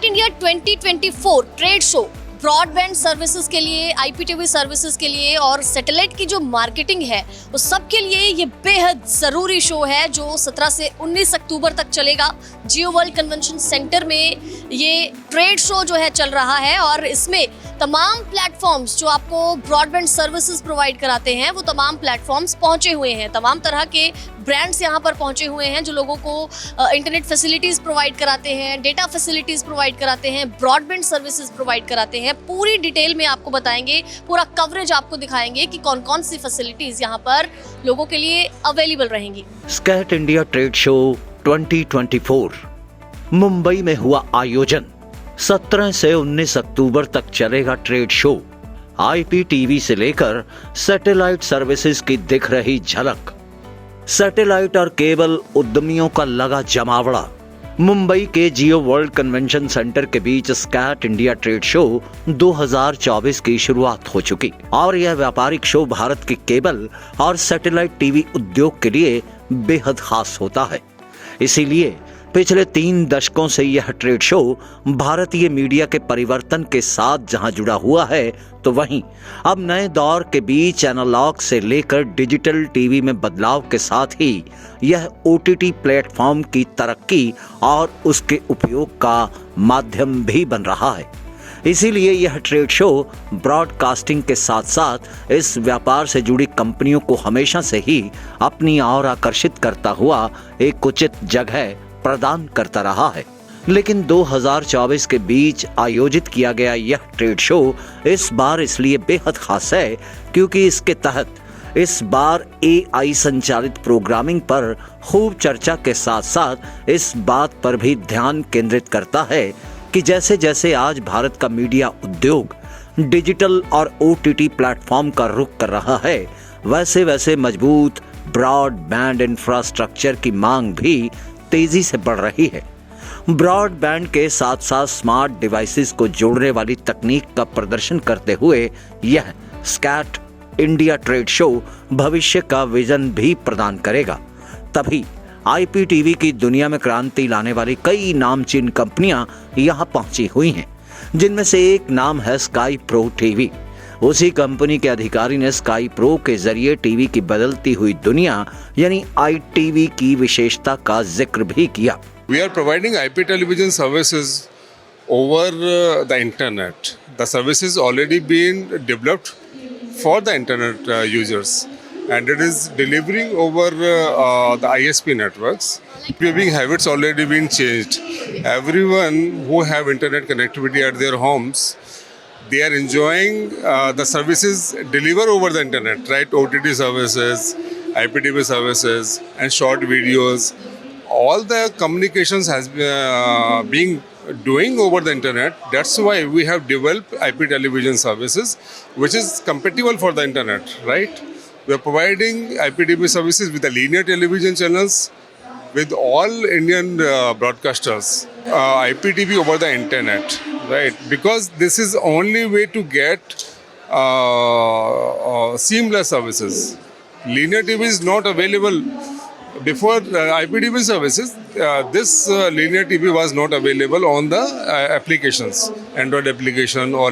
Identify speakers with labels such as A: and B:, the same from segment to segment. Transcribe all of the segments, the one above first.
A: स्कैट India 2024 trade show broadband services के लिए, IPTV services के लिए और सैटेलाइट की जो मार्केटिंग है वो सब के लिए ये बेहद ज़रूरी शो है जो 17 से 19 अक्टूबर तक चलेगा। जियो वर्ल्ड कन्वेंशन सेंटर में ये ट्रेड शो जो है चल रहा है और इसमें तमाम प्लेटफॉर्म्स जो आपको ब्रॉडबैंड सर्विसेज प्रोवाइड कराते हैं वो तमाम प्लेटफॉर्म्स पहुंचे हुए हैं। तमाम तरह के ब्रांड्स यहाँ पर पहुंचे हुए हैं जो लोगों को इंटरनेट फैसिलिटीज़ प्रोवाइड कराते हैं, डेटा फैसिलिटीज़ प्रोवाइड कराते हैं, ब्रॉडबैंड सर्विसेज प्रोवाइड कराते हैं। पूरी डिटेल में आपको बताएंगे, पूरा कवरेज आपको दिखाएंगे कि कौन कौन सी फैसिलिटीज़ यहाँ पर लोगों के लिए अवेलेबल रहेंगी।
B: स्कैट इंडिया ट्रेड शो 2024 मुंबई में हुआ आयोजन। 17 से 19 अक्टूबर तक चलेगा ट्रेड शो। आईपीटीवी से लेकर सैटेलाइट सर्विसेज की दिख रही झलक। सैटेलाइट और केबल उद्यमियों का लगा जमावड़ा। मुंबई के जियो वर्ल्ड कन्वेंशन सेंटर के बीच स्कैट इंडिया ट्रेड शो 2024 की शुरुआत हो चुकी और यह व्यापारिक शो भारत के केबल और सैटेलाइट टीवी उद्योग के लिए बेहद खास होता है। इसीलिए पिछले 3 दशकों से यह ट्रेड शो भारतीय मीडिया के परिवर्तन के साथ जहां जुड़ा हुआ है, तो वहीं अब नए दौर के बीच एनालॉग से लेकर डिजिटल टीवी में बदलाव के साथ ही यह ओटीटी प्लेटफॉर्म की तरक्की और उसके उपयोग का माध्यम भी बन रहा है। इसीलिए यह ट्रेड शो ब्रॉडकास्टिंग के साथ साथ इस व्यापार से जुड़ी कंपनियों को हमेशा से ही अपनी ओर आकर्षित करता हुआ एक उचित जगह प्रदान करता रहा है। लेकिन 2024 के बीच आयोजित किया गया यह ट्रेड शो इस बार इसलिए बेहद खास है क्योंकि इसके तहत इस बार एआई संचालित प्रोग्रामिंग पर खूब चर्चा के साथ साथ इस बात पर भी ध्यान केंद्रित करता है कि जैसे जैसे आज भारत का मीडिया उद्योग डिजिटल और ओटीटी प्लेटफॉर्म का रुख कर रहा है, वैसे वैसे मजबूत ब्रॉडबैंड इंफ्रास्ट्रक्चर की मांग भी तेजी से बढ़ रही है। ब्रॉडबैंड के साथ साथ स्मार्ट डिवाइसेस को जोड़ने वाली तकनीक का प्रदर्शन करते हुए यह स्कैट इंडिया ट्रेड शो भविष्य का विजन भी प्रदान करेगा। तभी आईपीटीवी की दुनिया में क्रांति लाने वाली कई नामचीन कंपनियां यहां पहुंची हुई हैं, जिनमें से एक नाम है स्काई प्रो टीवी। उसी कंपनी के अधिकारी ने स्काई प्रो के जरिए टीवी की बदलती हुई दुनिया यानी आईटीवी की विशेषता का जिक्र भी किया।
C: We are providing IP television services over the internet. The service is already been developed for the internet users, and it is delivering over the ISP networks. Viewing habits already been changed. Everyone who have internet connectivity at their homes, they are enjoying the services delivered over the internet, right? OTT services, IPTV services, and short videos. All the communications has been doing over the internet. That's why we have developed IP television services, which is compatible for the internet, right? We are providing IPTV services with the linear television channels with all Indian broadcasters. IPTV over the internet, right? Because this is only way to get seamless services. Linear TV is not available. Before IPTV services, this linear TV was not available on the applications, Android application or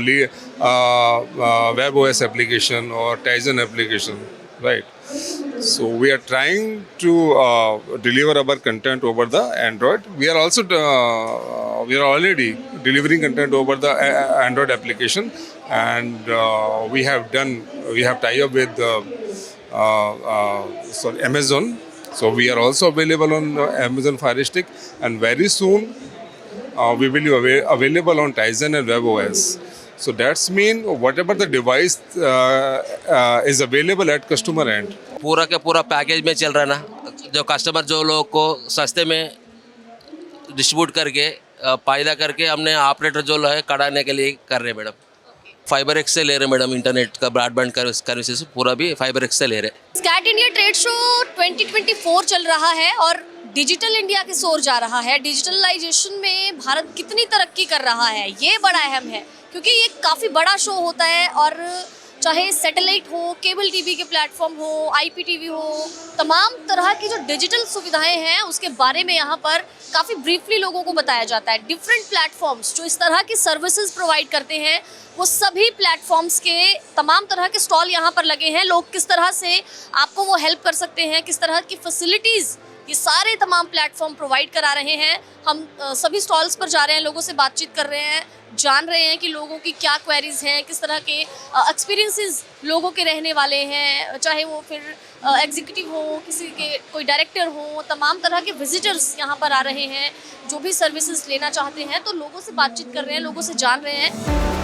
C: WebOS application or Tizen application, right? So we are trying to deliver our content over the Android. We are also we are already delivering content over the Android application, and we have tied up with Amazon. So we are also available on Amazon Fire Stick, and very soon we will be available on Tizen and WebOS. So that's mean whatever the device is available at customer end.
D: पूरा के पूरा package में चल रहा है ना, जो customer जो लोग को सस्ते में डिस्ट्रीब्यूट करके फायदा करके हमने ऑपरेटर जो है कढ़ाने के लिए कर रहे हैं मैडम। फाइबर एक्स से ले रहे मैडम, इंटरनेट का ब्रॉडबैंड का सर्विसेज पूरा भी फाइबर एक्स से ले रहे।
A: स्कैट इंडिया ट्रेड शो 2024 चल रहा है और डिजिटल इंडिया की ओर जा रहा है। डिजिटलाइजेशन में भारत कितनी तरक्की कर रहा है ये बड़ा अहम है, क्योंकि ये काफ़ी बड़ा शो होता है और चाहे सैटेलाइट हो, केबल टीवी के प्लेटफॉर्म हो, IPTV हो, तमाम तरह की जो डिजिटल सुविधाएं हैं उसके बारे में यहाँ पर काफ़ी ब्रीफली लोगों को बताया जाता है। डिफरेंट प्लेटफॉर्म्स जो इस तरह की सर्विसेज प्रोवाइड करते हैं वो सभी प्लेटफॉर्म्स के तमाम तरह के स्टॉल यहाँ पर लगे हैं। लोग किस तरह से आपको वो हेल्प कर सकते हैं, किस तरह की फैसिलिटीज़ ये सारे तमाम प्लेटफॉर्म प्रोवाइड करा रहे हैं। हम सभी स्टॉल्स पर जा रहे हैं, लोगों से बातचीत कर रहे हैं, जान रहे हैं कि लोगों की क्या क्वेरीज हैं, किस तरह के एक्सपीरियंसेस लोगों के रहने वाले हैं, चाहे वो फिर एग्जीक्यूटिव हो, किसी के कोई डायरेक्टर हो, तमाम तरह के विजिटर्स यहाँ पर आ रहे हैं जो भी सर्विसेज लेना चाहते हैं। तो लोगों से बातचीत कर रहे हैं, लोगों से जान रहे हैं।